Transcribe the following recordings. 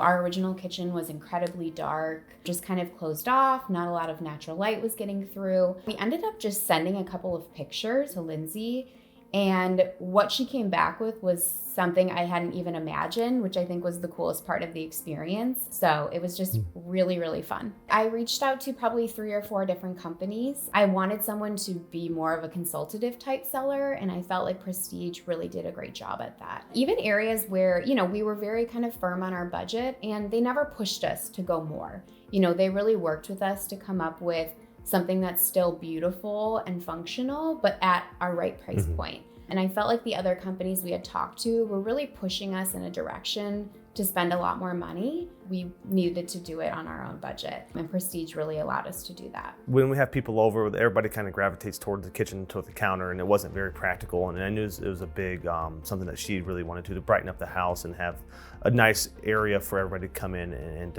Our original kitchen was incredibly dark, just kind of closed off, not a lot of natural light was getting through. We ended up just sending a couple of pictures to Lindsay, and what she came back with was something I hadn't even imagined, which I think was the coolest part of the experience. So it was just really, really fun. I reached out to probably 3 or 4 different companies. I wanted someone to be more of a consultative type seller, and I felt like Prestige really did a great job at that. Even areas where, we were very kind of firm on our budget, and they never pushed us to go more. They really worked with us to come up with something that's still beautiful and functional, but at our right price point. And I felt like the other companies we had talked to were really pushing us in a direction to spend a lot more money. We needed to do it on our own budget, and Prestige really allowed us to do that. When we have people over, everybody kind of gravitates toward the kitchen, toward the counter, and it wasn't very practical. And I knew it was a big, something that she really wanted to brighten up the house and have a nice area for everybody to come in and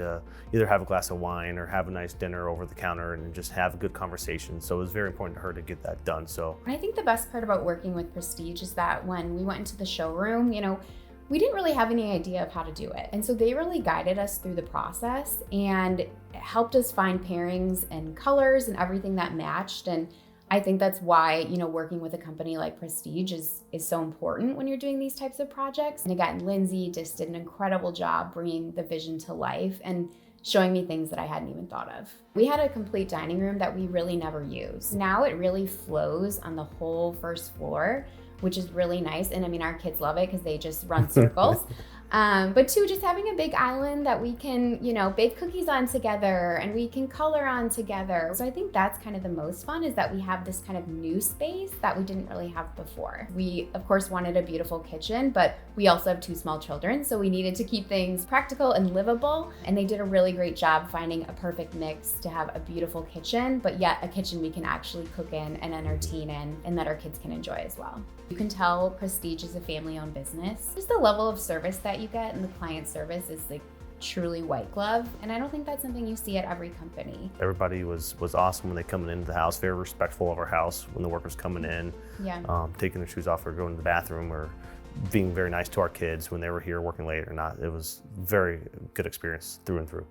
either have a glass of wine or have a nice dinner over the counter and just have a good conversation. So it was very important to her to get that done. So I think the best part about working with Prestige is that when we went into the showroom, we didn't really have any idea of how to do it. And so they really guided us through the process and helped us find pairings and colors and everything that matched. And I think that's why, working with a company like Prestige is so important when you're doing these types of projects. And again, Lindsay just did an incredible job bringing the vision to life and showing me things that I hadn't even thought of. We had a complete dining room that we really never used. Now it really flows on the whole first floor, which is really nice. And our kids love it because they just run circles. But too, just having a big island that we can, bake cookies on together and we can color on together. So I think that's kind of the most fun, is that we have this kind of new space that we didn't really have before. We, of course, wanted a beautiful kitchen, but we also have 2 small children. So we needed to keep things practical and livable. And they did a really great job finding a perfect mix to have a beautiful kitchen, but yet a kitchen we can actually cook in and entertain in and that our kids can enjoy as well. You can tell Prestige is a family-owned business. Just the level of service that you get and the client service is truly white glove. And I don't think that's something you see at every company. Everybody was awesome when they coming into the house, very respectful of our house when the workers coming in, taking their shoes off or going to the bathroom, or being very nice to our kids when they were here working late or not. It was very good experience through and through.